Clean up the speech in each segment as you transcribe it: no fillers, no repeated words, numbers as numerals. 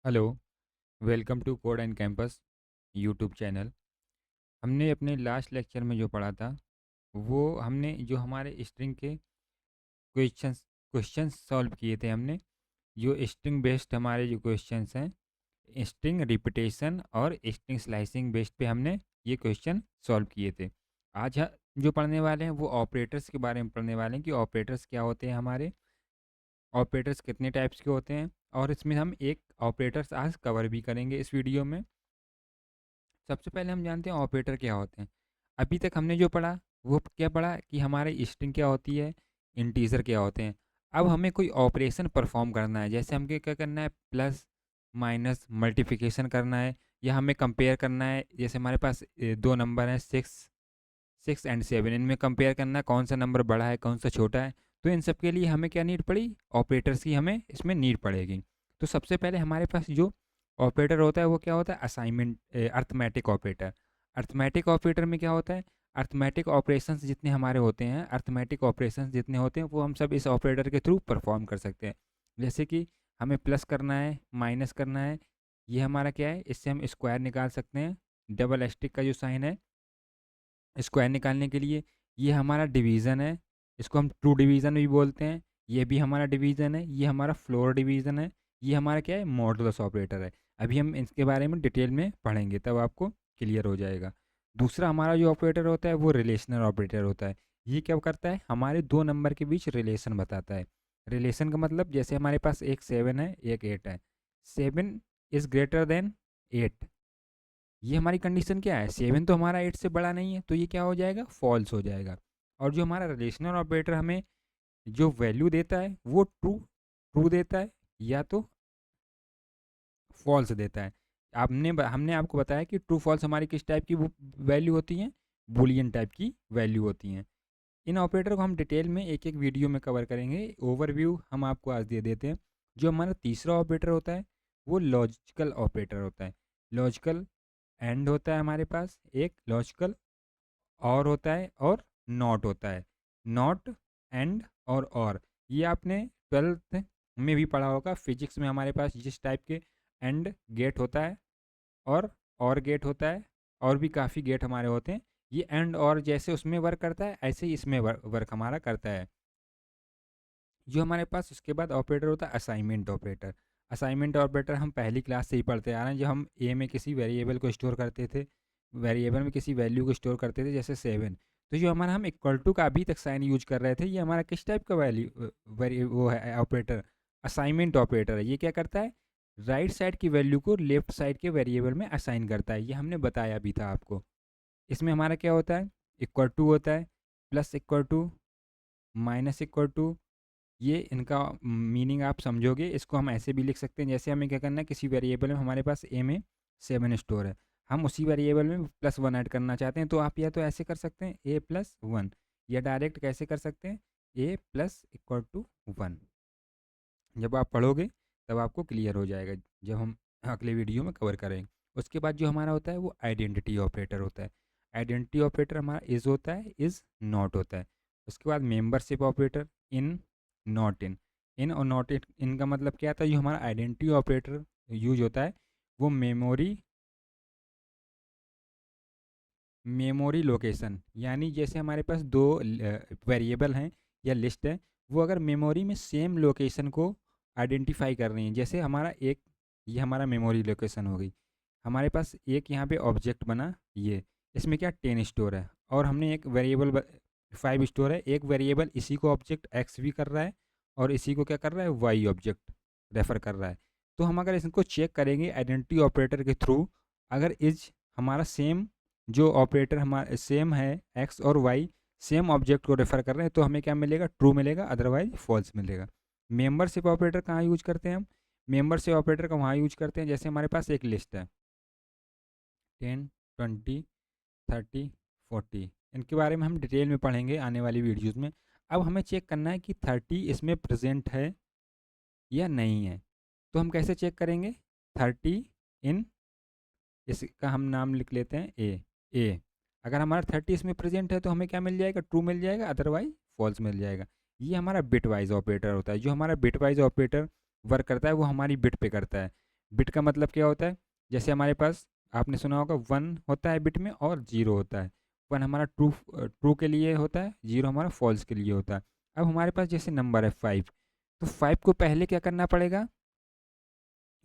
Hello, welcome to Code and Campus YouTube channel. हमने अपने last lecture में जो पढ़ा था, वो हमने जो हमारे स्ट्रिंग के क्वेश्चंस क्वेश्चंस सॉल्व किए थे। हमने जो स्ट्रिंग बेस्ड हमारे जो क्वेश्चंस हैं, स्ट्रिंग रिपीटेशन और स्ट्रिंग स्लाइसिंग बेस्ड पे हमने ये क्वेश्चन सॉल्व किए थे। आज जो पढ़ने वाले हैं वो ऑपरेटर्स के बारे में पढ़ने वाले हैं कि ऑपरेटर्स क्या होते हैं, हमारे ऑपरेटर्स कितने टाइप्स के होते हैं, और इसमें हम एक ऑपरेटर्स आज कवर भी करेंगे इस वीडियो में। सबसे पहले हम जानते हैं ऑपरेटर क्या होते हैं। अभी तक हमने जो पढ़ा वो क्या पढ़ा कि हमारे स्ट्रिंग क्या होती है, इंटीजर क्या होते हैं। अब हमें कोई ऑपरेशन परफॉर्म करना है, जैसे हमें क्या करना है, प्लस माइनस मल्टीप्लिकेशन करना है, या हमें कंपेयर करना है। जैसे हमारे पास दो नंबर हैं, 6 एंड 7, इनमें कंपेयर करना है कौन सा नंबर बड़ा है कौन सा छोटा है। तो इन सब के लिए हमें क्या नीड पड़ी, ऑपरेटर्स की हमें इसमें नीड पड़ेगी। तो सबसे पहले हमारे पास जो ऑपरेटर होता है वो क्या होता है, assignment arithmetic operator. Arithmetic operator में क्या होता है, अर्थमेटिक ऑपरेशंस जितने हमारे होते हैं, अर्थमेटिक ऑपरेशंस जितने होते हैं वो हम सब इस ऑपरेटर के थ्रू परफॉर्म कर सकते हैं। जैसे कि हमें प्लस करना है, माइनस करना है, ये हमारा क्या है, इससे हम स्क्वायर निकाल सकते हैं। डबल एस्टिक का जो साइन है स्क्वायर निकालने के लिए, ये हमारा डिवीज़न है, इसको हम ट्रू डिवीज़न भी बोलते हैं। ये भी हमारा डिवीज़न है, ये हमारा फ्लोर डिवीज़न है, ये हमारा क्या है, मॉडुलस ऑपरेटर है। अभी हम इसके बारे में डिटेल में पढ़ेंगे, तब आपको क्लियर हो जाएगा। दूसरा हमारा जो ऑपरेटर होता है वो रिलेशनल ऑपरेटर होता है। ये क्या करता है, हमारे दो नंबर के बीच रिलेशन बताता है। रिलेशन का मतलब, जैसे हमारे पास एक 7 है एक 8 है, 7 इज़ ग्रेटर देन 8, ये हमारी कंडीशन क्या है, 7 तो हमारा 8 से बड़ा नहीं है, तो ये क्या हो जाएगा, फॉल्स हो जाएगा। और जो हमारा रिलेशनल ऑपरेटर हमें जो वैल्यू देता है वो ट्रू ट्रू देता है, या तो फॉल्स देता है। हमने आपको बताया कि ट्रू फॉल्स हमारी किस टाइप की वैल्यू होती हैं, बुलियन टाइप की वैल्यू होती हैं। इन ऑपरेटर को हम डिटेल में एक एक वीडियो में कवर करेंगे, ओवरव्यू हम आपको आज दे देते हैं। जो हमारा तीसरा ऑपरेटर होता है वो लॉजिकल ऑपरेटर होता है। लॉजिकल एंड होता है हमारे पास एक, लॉजिकल और होता है, और नॉट होता है। नॉट, एंड और ये आपने 12th में भी पढ़ा होगा। फिजिक्स में हमारे पास जिस टाइप के एंड गेट होता है और गेट होता है, और भी काफ़ी गेट हमारे होते हैं, ये एंड और जैसे उसमें वर्क करता है ऐसे ही इसमें वर्क हमारा करता है। जो हमारे पास उसके बाद ऑपरेटर होता है असाइनमेंट ऑपरेटर। असाइनमेंट ऑपरेटर हम पहली क्लास से ही पढ़ते आ रहे हैं, जब हम ए में किसी वेरिएबल को स्टोर करते थे, वेरिएबल में किसी वैल्यू को स्टोर करते थे, जैसे 7। तो जो हमारा हम इक्वल टू का अभी तक साइन यूज कर रहे थे, ये हमारा किस टाइप का वैल्यू वो है ऑपरेटर, असाइनमेंट ऑपरेटर है। ये क्या करता है, राइट साइड की वैल्यू को लेफ्ट साइड के वेरिएबल में असाइन करता है। ये हमने बताया भी था आपको। इसमें हमारा क्या होता है, इक्वल टू होता है, plus equal to, minus equal to. ये इनका मीनिंग आप समझोगे, इसको हम ऐसे भी लिख सकते हैं, जैसे हमें क्या करना है, किसी वेरिएबल में हमारे पास ए में 7 स्टोर है, हम उसी वेरिएबल में +1 ऐड करना चाहते हैं, तो आप या तो ऐसे कर सकते हैं a+1, या डायरेक्ट कैसे कर सकते हैं, a+=1। जब आप पढ़ोगे तब आपको क्लियर हो जाएगा, जब हम अगले वीडियो में कवर करेंगे। उसके बाद जो हमारा होता है वो आइडेंटिटी ऑपरेटर होता है। आइडेंटिटी ऑपरेटर हमारा इज़ होता है, इज़ नॉट होता है। उसके बाद membership operator, in, not in. In और नॉट इन, इनका मतलब क्या था, जो हमारा आइडेंटिटी ऑपरेटर यूज होता है वो मेमोरी लोकेशन, यानी जैसे हमारे पास दो वेरिएबल हैं या लिस्ट है, वो अगर मेमोरी में सेम लोकेशन को आइडेंटिफाई कर रही हैं, जैसे हमारा एक, ये हमारा मेमोरी लोकेशन हो गई, हमारे पास एक यहाँ पे ऑब्जेक्ट बना, ये इसमें क्या 10 स्टोर है, और हमने एक वेरिएबल 5 स्टोर है। एक वेरिएबल इसी को ऑब्जेक्ट एक्स भी कर रहा है, और इसी को क्या कर रहा है, वाई ऑब्जेक्ट रेफर कर रहा है। तो हम अगर इसको चेक करेंगे आइडेंटिटी ऑपरेटर के थ्रू, अगर इज हमारा सेम, जो ऑपरेटर हमारा सेम है, एक्स और वाई सेम ऑब्जेक्ट को रेफर कर रहे हैं, तो हमें क्या मिलेगा, ट्रू मिलेगा, अदरवाइज फॉल्स मिलेगा। मेंबरशिप ऑपरेटर कहाँ यूज करते हैं हम, मेंबरशिप ऑपरेटर का वहाँ यूज करते हैं, जैसे हमारे पास एक लिस्ट है 10, 20, 30, 40, इनके बारे में हम डिटेल में पढ़ेंगे आने वाली वीडियोज़ में। अब हमें चेक करना है कि 30 इसमें प्रेजेंट है या नहीं है। तो हम कैसे चेक करेंगे, 30 इन, इसका हम नाम लिख लेते हैं ए। अगर हमारा 30 इसमें प्रेजेंट है तो हमें क्या मिल जाएगा, ट्रू मिल जाएगा, अदरवाइज फॉल्स मिल जाएगा। ये हमारा बिट वाइज ऑपरेटर होता है। जो हमारा बिट वाइज ऑपरेटर वर्क करता है वो हमारी बिट पे करता है। बिट का मतलब क्या होता है, जैसे हमारे पास आपने सुना होगा 1 होता है बिट में और 0 होता है। 1 हमारा ट्रू ट्रू के लिए होता है, 0 हमारा फॉल्स के लिए होता है। अब हमारे पास जैसे नंबर है 5, तो 5 को पहले क्या करना पड़ेगा,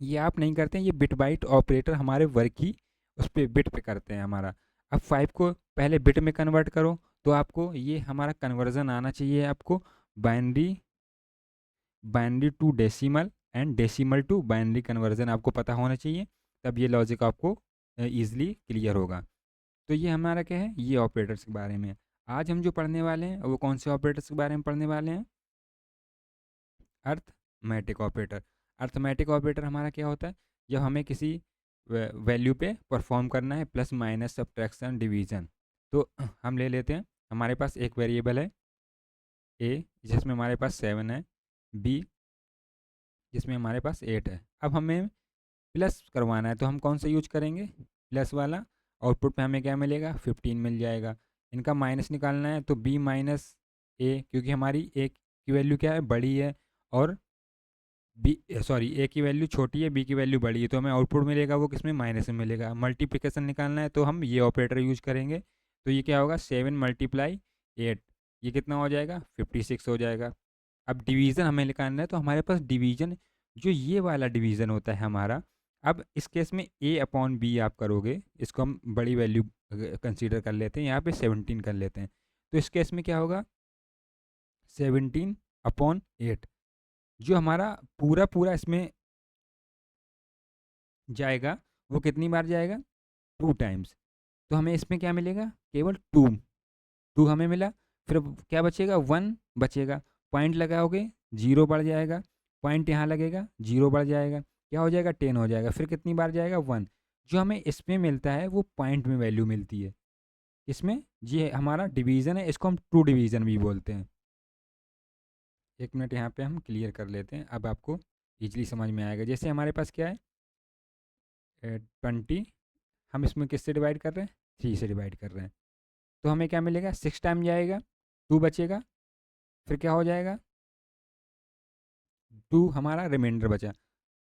ये आप नहीं करते हैं, ये बिट बाइट ऑपरेटर हमारे वर्क ही उस पे बिट पे करते हैं हमारा। अब 5 को पहले बिट में कन्वर्ट करो, तो आपको ये हमारा कन्वर्जन आना चाहिए, आपको binary binary to decimal and decimal to binary conversion आपको पता होना चाहिए, तब ये लॉजिक आपको ईजिली क्लियर होगा। तो ये हमारा क्या है, ये ऑपरेटर्स के बारे में। आज हम जो पढ़ने वाले हैं वो कौन से ऑपरेटर्स के बारे में पढ़ने वाले हैं, अर्थमेटिक ऑपरेटर। अर्थमेटिक ऑपरेटर हमारा क्या होता है, जब हमें किसी वैल्यू पे परफॉर्म करना है, प्लस माइनस सब्ट्रैक्शन डिवीजन। तो हम ले लेते हैं, हमारे पास एक वेरिएबल है ए जिसमें हमारे पास 7 है, बी जिसमें हमारे पास 8 है। अब हमें प्लस करवाना है, तो हम कौन सा यूज करेंगे, प्लस वाला। आउटपुट में हमें क्या मिलेगा, 15 मिल जाएगा। इनका माइनस निकालना है, तो बी माइनस ए, क्योंकि हमारी ए की वैल्यू क्या है, बड़ी है, और बी सॉरी ए की वैल्यू छोटी है, बी की वैल्यू बड़ी है, तो हमें आउटपुट मिलेगा वो किसमें, माइनस में मिलेगा। मल्टीप्लिकेशन निकालना है, तो हम ये ऑपरेटर यूज करेंगे। तो ये क्या होगा, 7 मल्टीप्लाई 8, ये कितना हो जाएगा, 56 हो जाएगा। अब डिवीज़न हमें निकालना है, तो हमारे पास डिवीज़न जो ये वाला डिवीज़न होता है हमारा, अब इस केस में ए अपॉन बी आप करोगे, इसको हम बड़ी वैल्यू कंसीडर कर लेते हैं, यहाँ पे 17 कर लेते हैं। तो इस केस में क्या होगा, 17/8, जो हमारा पूरा पूरा इसमें जाएगा, वो कितनी बार जाएगा, 2 टाइम्स। तो हमें इसमें क्या मिलेगा, केवल 2 2 हमें मिला। फिर अब क्या बचेगा, 1 बचेगा। पॉइंट लगाओगे, 0 बढ़ जाएगा। पॉइंट यहाँ लगेगा, 0 बढ़ जाएगा। क्या हो जाएगा, 10 हो जाएगा। फिर कितनी बार जाएगा, 1। जो हमें इसमें मिलता है वो पॉइंट में वैल्यू मिलती है। इसमें ये हमारा डिवीज़न है, इसको हम ट्रू डिवीज़न भी बोलते हैं। एक मिनट यहाँ पे हम क्लियर कर लेते हैं, अब आपको ईजिली समझ में आएगा। जैसे हमारे पास क्या है, 20, हम इसमें किससे डिवाइड कर रहे हैं, 3 से डिवाइड कर रहे हैं। तो हमें क्या मिलेगा, 6 टाइम जाएगा, 2 बचेगा। फिर क्या हो जाएगा, 2 हमारा रिमाइंडर बचा।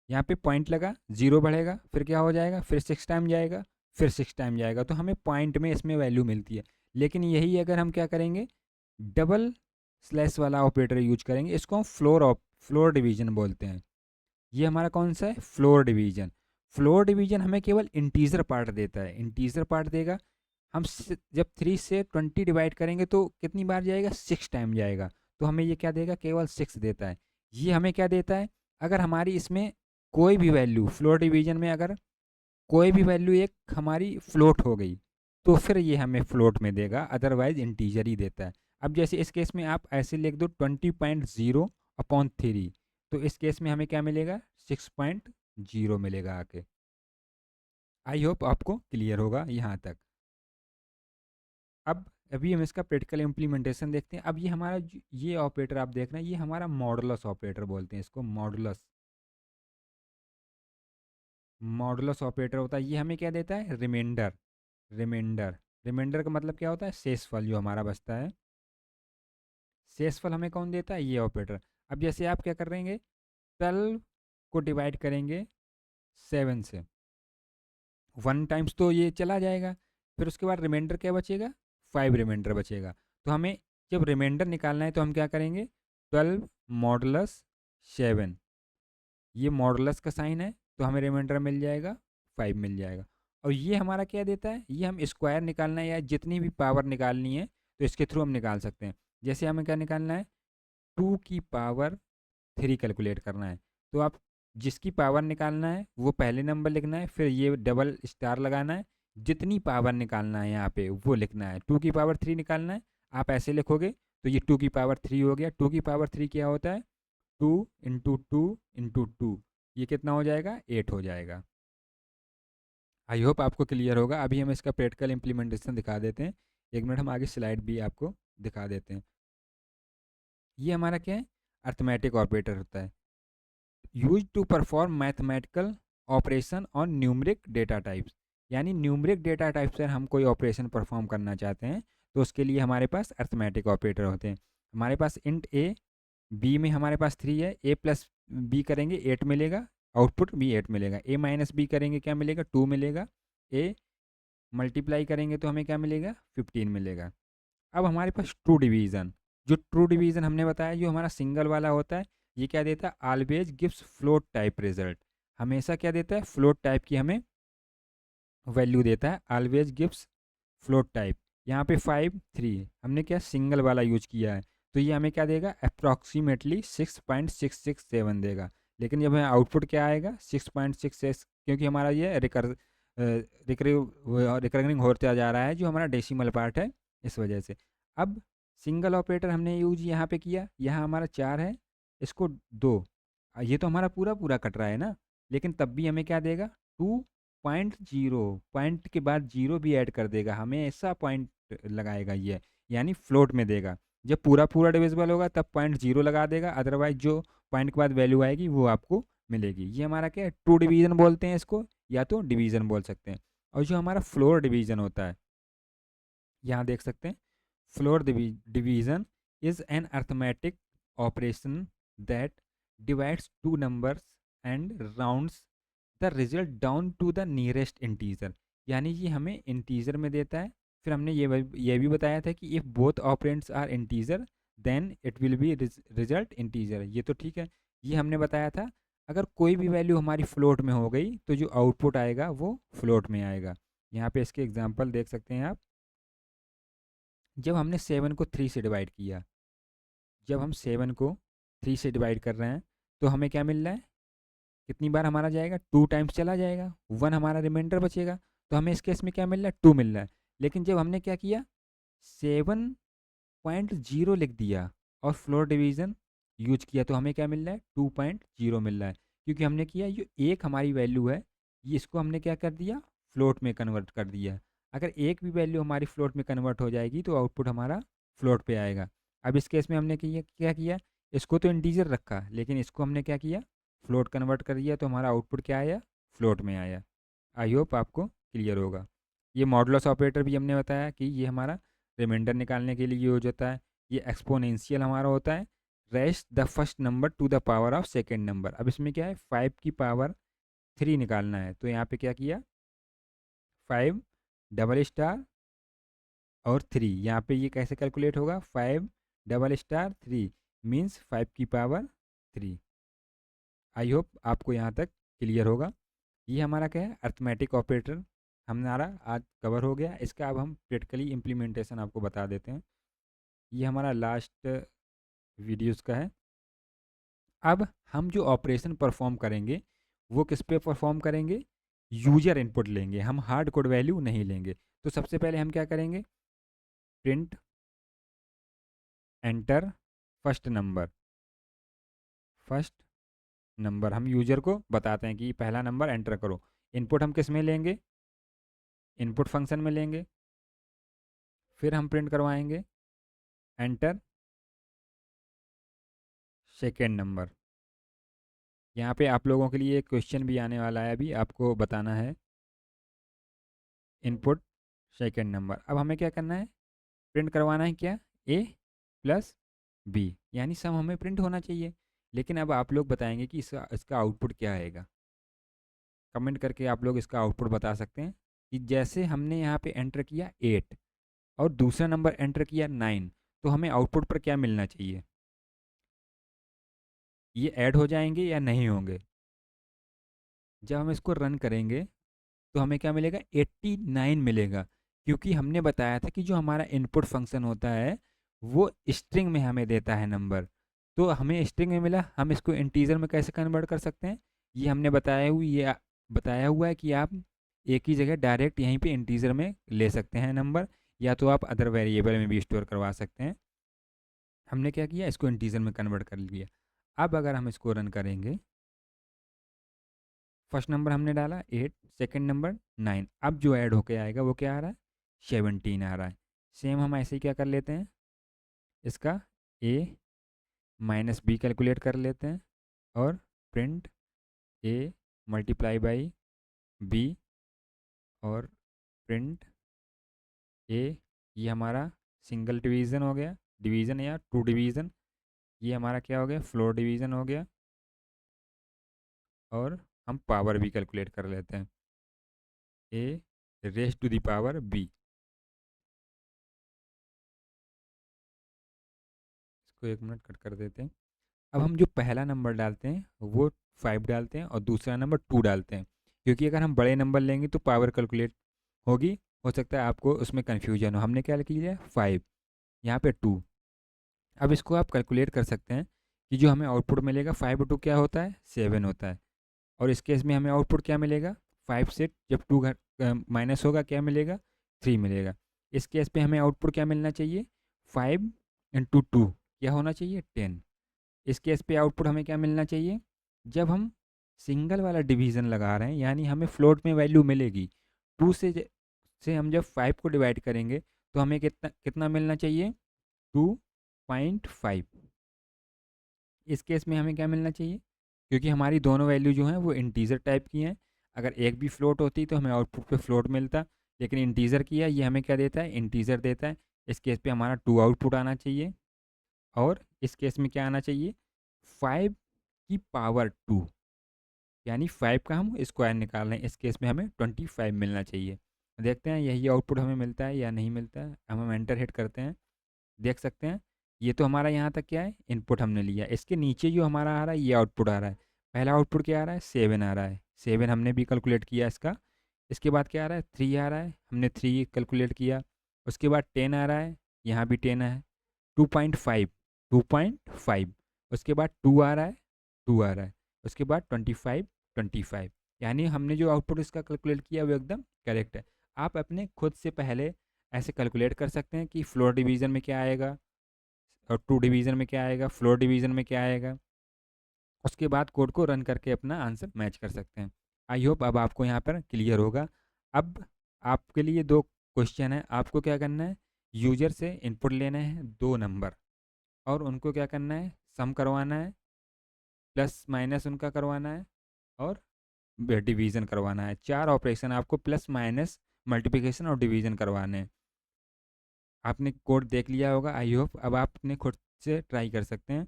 यहाँ पे पॉइंट लगा, 0 बढ़ेगा। फिर क्या हो जाएगा, फिर 6 टाइम जाएगा, फिर 6 टाइम जाएगा। तो हमें पॉइंट में इसमें वैल्यू मिलती है। लेकिन यही अगर हम क्या करेंगे, डबल स्लैश वाला ऑपरेटर यूज करेंगे, इसको हम फ्लोर डिवीजन बोलते हैं। ये हमारा कौन सा है, फ्लोर डिवीजन। फ्लोर डिवीजन हमें केवल इंटीजर पार्ट देता है, इंटीजर पार्ट देगा। हम जब 3 से 20 डिवाइड करेंगे तो कितनी बार जाएगा, 6 टाइम जाएगा। तो हमें ये क्या देगा, केवल 6 देता है। ये हमें क्या देता है, अगर हमारी इसमें कोई भी वैल्यू फ्लोर डिवीजन में, अगर कोई भी वैल्यू एक हमारी फ्लोट हो गई, तो फिर ये हमें फ्लोट में देगा, अदरवाइज इंटीजर ही देता है। अब जैसे इस केस में आप ऐसे लिख दो 20.0/3, तो इस केस में हमें क्या मिलेगा, 6.0 मिलेगा आके। आई होप आपको क्लियर होगा यहाँ तक। अब अभी हम इसका प्रैक्टिकल इम्प्लीमेंटेशन देखते हैं। अब ये हमारा ये ऑपरेटर आप देख रहे हैं, ये हमारा मॉडुलस ऑपरेटर बोलते हैं इसको, मॉडुलस। मॉडुलस ऑपरेटर होता है, ये हमें क्या देता है, रिमाइंडर। रिमाइंडर रिमाइंडर का मतलब क्या होता है, शेषफल जो हमारा बचता है। शेषफल हमें कौन देता है, ये ऑपरेटर। अब जैसे आप क्या करेंगे, 12 को डिवाइड करेंगे 7 से, 1 टाइम्स तो ये चला जाएगा। फिर उसके बाद रिमाइंडर क्या बचेगा, 5 रिमाइंडर बचेगा। तो हमें जब रिमाइंडर निकालना है, तो हम क्या करेंगे, 12 मॉडुलस 7, ये मॉडुलस का साइन है, तो हमें रिमाइंडर मिल जाएगा, 5 मिल जाएगा। और ये हमारा क्या देता है, ये हम स्क्वायर निकालना है या जितनी भी पावर निकालनी है, तो इसके थ्रू हम निकाल सकते हैं। जैसे हमें क्या निकालना है, 2 की पावर 3 कैलकुलेट करना है। तो आप जिसकी पावर निकालना है वो पहले नंबर लिखना है, फिर ये डबल स्टार लगाना है, जितनी पावर निकालना है यहाँ पे वो लिखना है। 2 की पावर 3 निकालना है, आप ऐसे लिखोगे, तो ये 2 की पावर 3 हो गया। 2 की पावर 3 क्या होता है, 2 × 2 × 2, ये कितना हो जाएगा, 8 हो जाएगा। आई होप आपको क्लियर होगा। अभी हम इसका प्रैक्टिकल इम्प्लीमेंटेशन दिखा देते हैं। एक मिनट, हम आगे स्लाइड भी आपको दिखा देते हैं। ये हमारा क्या है, अर्थमेटिक ऑपरेटर होता है, use to perform mathematical operation on numeric data types. यानी न्यूमरिक डेटा टाइप से हम कोई ऑपरेशन परफॉर्म करना चाहते हैं, तो उसके लिए हमारे पास अर्थमेटिक ऑपरेटर होते हैं। हमारे पास इंट ए, बी में हमारे पास 3 है, ए प्लस बी करेंगे 8 मिलेगा, आउटपुट भी 8 मिलेगा। ए माइनस बी करेंगे क्या मिलेगा, 2 मिलेगा। ए मल्टीप्लाई करेंगे तो हमें क्या मिलेगा, 15 मिलेगा। अब हमारे पास ट्रू डिवीज़न, जो ट्रू डिवीज़न हमने बताया जो हमारा सिंगल वाला होता है, ये क्या देता है, always gives float type result. हमेशा क्या देता है, फ्लोट टाइप की हमें वैल्यू देता है, ऑलवेज गिव्स फ्लोट टाइप। यहाँ पे 5 3 हमने क्या सिंगल वाला यूज किया है, तो ये हमें क्या देगा, अप्रॉक्सीमेटली 6.667 देगा। लेकिन जब हमें आउटपुट क्या आएगा, 6.66, क्योंकि हमारा ये रिकरिंग होता जा रहा है जो हमारा डेसिमल पार्ट है, इस वजह से। अब सिंगल ऑपरेटर हमने यूज यहाँ पे किया, यहाँ हमारा 4 है, इसको 2, ये तो हमारा पूरा पूरा कट रहा है ना, लेकिन तब भी हमें क्या देगा, 2.0, पॉइंट के बाद जीरो भी ऐड कर देगा, हमें ऐसा पॉइंट लगाएगा ये, यानी फ्लोट में देगा। जब पूरा पूरा डिविजिबल होगा तब 0.0 लगा देगा, अदरवाइज जो पॉइंट के बाद वैल्यू आएगी वो आपको मिलेगी। ये हमारा क्या है, ट्रू डिवीजन बोलते हैं इसको, या तो डिवीजन बोल सकते हैं। और जो हमारा फ्लोर डिवीजन होता है, यहाँ देख सकते हैं, floor division is an arithmetic operation that divides two numbers and rounds the result down to the nearest integer. यानी ये हमें इंटीजर में देता है। फिर हमने ये भी बताया था कि if both operands are integer then it will be result integer, ये तो ठीक है। ये हमने बताया था, अगर कोई भी वैल्यू हमारी फ्लोट में हो गई तो जो आउटपुट आएगा वो फ्लोट में आएगा। यहाँ पे इसके एग्जांपल देख सकते हैं आप। जब हमने 7 को 3 से डिवाइड किया, जब हम 7 को 3 से डिवाइड कर रहे हैं तो हमें क्या मिल रहा है, कितनी बार हमारा जाएगा, 2 टाइम्स चला जाएगा, 1 हमारा रिमाइंडर बचेगा, तो हमें इस केस में क्या मिल रहा है, 2 मिल रहा है। लेकिन जब हमने क्या किया, 7.0 लिख दिया और फ्लोर डिवीजन यूज किया तो हमें क्या मिल रहा है, 2.0 मिल रहा है। क्योंकि हमने किया, ये एक हमारी वैल्यू है, ये इसको हमने क्या कर दिया, फ्लोट में कन्वर्ट कर दिया। अगर एक भी वैल्यू हमारी फ्लोट में कन्वर्ट हो जाएगी तो आउटपुट हमारा फ्लोट पे आएगा। अब इस केस में हमने क्या किया, इसको तो इंटीजर रखा, लेकिन इसको हमने क्या किया, फ्लोट कन्वर्ट कर दिया, तो हमारा आउटपुट क्या आया, फ्लोट में आया। आई होप आपको क्लियर होगा। ये मॉडुलस ऑपरेटर भी हमने बताया कि ये हमारा रिमाइंडर निकालने के लिए यूज होता है। ये एक्सपोनेंशियल हमारा होता है, rest the first number two the power of second number. अब इसमें क्या है, 5 की पावर 3 निकालना है, तो यहाँ पे क्या किया, 5 डबल स्टार और 3, यहाँ पे ये कैसे कैलकुलेट होगा, 5 डबल स्टार 3 मीन्स 5 की पावर 3। आई होप आपको यहाँ तक क्लियर होगा। ये हमारा क्या है, अर्थमेटिक ऑपरेटर हमारा आज कवर हो गया। इसका अब हम प्रैक्टिकली इम्प्लीमेंटेशन आपको बता देते हैं। ये हमारा लास्ट वीडियोस का है। अब हम जो ऑपरेशन परफॉर्म करेंगे वो किस पे परफॉर्म करेंगे, यूजर इनपुट लेंगे, हम हार्ड कोड वैल्यू नहीं लेंगे। तो सबसे पहले हम क्या करेंगे, print enter first number, first number हम यूजर को बताते हैं कि पहला नंबर एंटर करो। इनपुट हम किस में लेंगे, इनपुट फंक्शन में लेंगे। फिर हम प्रिंट करवाएंगे एंटर सेकेंड नंबर। यहाँ पे आप लोगों के लिए एक क्वेश्चन भी आने वाला है, अभी आपको बताना है, इनपुट सेकेंड नंबर। अब हमें क्या करना है, प्रिंट करवाना है क्या, ए प्लस बी, यानी सम हमें प्रिंट होना चाहिए। लेकिन अब आप लोग बताएंगे कि इसका इसका आउटपुट क्या आएगा। कमेंट करके आप लोग इसका आउटपुट बता सकते हैं कि जैसे हमने यहाँ पे एंटर किया 8 और दूसरा नंबर एंटर किया 9, तो हमें आउटपुट पर क्या मिलना चाहिए, ये ऐड हो जाएंगे या नहीं होंगे। जब हम इसको रन करेंगे तो हमें क्या मिलेगा, 89 मिलेगा। क्योंकि हमने बताया था कि जो हमारा इनपुट फंक्शन होता है वो स्ट्रिंग में हमें देता है नंबर, तो हमें स्ट्रिंग में मिला, हम इसको इंटीजर में कैसे कन्वर्ट कर सकते हैं, ये हमने बताया हुआ है कि आप एक ही जगह डायरेक्ट यहीं पे इंटीजर में ले सकते हैं नंबर, या तो आप अदर वेरिएबल में भी स्टोर करवा सकते हैं। हमने क्या किया, इसको इंटीजर में कन्वर्ट कर लिया। अब अगर हम इसको रन करेंगे, फर्स्ट नंबर हमने डाला 8, सेकंड नंबर 9, अब जो ऐड होके आएगा वो क्या आ रहा है, 17 आ रहा है। सेम हम ऐसे ही क्या कर लेते हैं, इसका a माइनस बी कैलकुलेट कर लेते हैं और print a multiply by b और प्रिंट a, ये हमारा सिंगल डिवीज़न हो गया, डिवीज़न या टू डिवीज़न। ये हमारा क्या हो गया, फ्लोर डिवीज़न हो गया। और हम पावर भी कैलकुलेट कर लेते हैं, a raise to the power b. इसको 1 मिनट कट कर देते हैं। अब हम जो पहला नंबर डालते हैं वो 5 डालते हैं और दूसरा नंबर 2 डालते हैं, क्योंकि अगर हम बड़े नंबर लेंगे तो पावर कैलकुलेट होगी, हो सकता है आपको उसमें कन्फ्यूजन हो। हमने क्या किया 5, यहाँ पे 2। अब इसको आप कैलकुलेट कर सकते हैं कि जो हमें आउटपुट मिलेगा 5 2 क्या होता है 7 होता है। और इस केस में हमें आउटपुट क्या मिलेगा 5 से जब 2 माइनस होगा क्या मिलेगा 3 मिलेगा। इस केस पे हमें आउटपुट क्या मिलना चाहिए 5 × 2 क्या होना चाहिए 10। इस केस पे आउटपुट हमें क्या मिलना चाहिए, जब हम सिंगल वाला डिवीज़न लगा रहे हैं यानी हमें फ्लोट में वैल्यू मिलेगी 2 से हम जब 5 को डिवाइड करेंगे तो हमें कितना कितना मिलना चाहिए 2.5। इस केस में हमें क्या मिलना चाहिए, क्योंकि हमारी दोनों वैल्यू जो हैं वो इंटीजर टाइप की हैं। अगर एक भी फ्लोट होती तो हमें आउटपुट पे फ्लोट मिलता, लेकिन इंटीजर की है, ये हमें क्या देता है इंटीजर देता है। इस केस पे हमारा 2 आउटपुट आना चाहिए और इस केस में क्या आना चाहिए 5 की पावर 2, यानी 5 का हम स्क्वायर निकाल रहे हैं। इस केस में हमें 25 मिलना चाहिए। देखते हैं यही आउटपुट हमें मिलता है या नहीं मिलता है। हम एंटर हिट करते हैं, देख सकते हैं ये तो हमारा यहाँ तक क्या है इनपुट हमने लिया। इसके नीचे जो हमारा आ रहा है ये आउटपुट आ रहा है। पहला आउटपुट क्या आ रहा है 7 आ रहा है, 7 हमने भी कैलकुलेट किया इसका। इसके बाद क्या आ रहा है 3 आ रहा है, हमने 3 कैलकुलेट किया। उसके बाद 10 आ रहा है, यहाँ भी 10 है। 2.5, 2.5। उसके बाद 2 आ रहा है, 2 आ रहा है। उसके बाद 25, 25। यानी हमने जो आउटपुट इसका कैलकुलेट किया वो एकदम करेक्ट है। आप अपने खुद से पहले ऐसे कैलकुलेट कर सकते हैं कि फ्लोर डिवीज़न में क्या आएगा और 2 डिवीज़न में क्या आएगा, फ्लोर डिवीज़न में क्या आएगा। उसके बाद कोड को रन करके अपना आंसर मैच कर सकते हैं। आई होप अब आपको यहाँ पर क्लियर होगा। अब आपके लिए 2 क्वेश्चन है। आपको क्या करना है, यूजर से इनपुट लेना है 2 नंबर और उनको क्या करना है सम करवाना है, प्लस माइनस उनका करवाना है और डिवीज़न करवाना है। 4 ऑपरेशन आपको प्लस माइनस मल्टीप्लिकेशन और डिवीज़न करवाने हैं। आपने कोड देख लिया होगा आई होप। अब आप अपने खुद से ट्राई कर सकते हैं।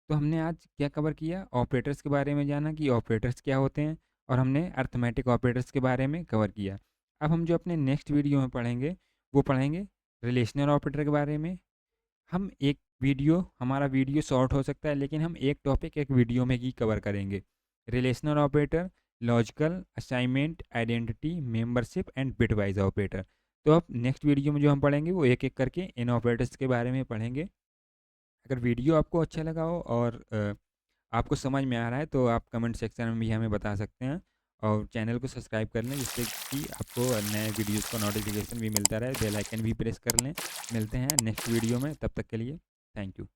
तो हमने आज क्या कवर किया, ऑपरेटर्स के बारे में जाना कि ऑपरेटर्स क्या होते हैं, और हमने अर्थमेटिक ऑपरेटर्स के बारे में कवर किया। अब हम जो अपने नेक्स्ट वीडियो में पढ़ेंगे वो पढ़ेंगे रिलेशनल ऑपरेटर के बारे में। हम एक वीडियो, हमारा वीडियो शॉर्ट हो सकता है लेकिन हम एक टॉपिक एक वीडियो में ही कवर करेंगे। Relational operator, logical, assignment, identity, membership and bitwise operator. तो अब नेक्स्ट वीडियो में जो हम पढ़ेंगे वो एक एक करके इन ऑपरेटर्स के बारे में पढ़ेंगे। अगर वीडियो आपको अच्छा लगा हो और आपको समझ में आ रहा है तो आप कमेंट सेक्शन में भी हमें बता सकते हैं, और चैनल को सब्सक्राइब कर लें जिससे कि आपको नए वीडियोस का नोटिफिकेशन भी मिलता रहे। बेल आइकन भी प्रेस कर लें। मिलते हैं नेक्स्ट वीडियो में, तब तक के लिए थैंक यू।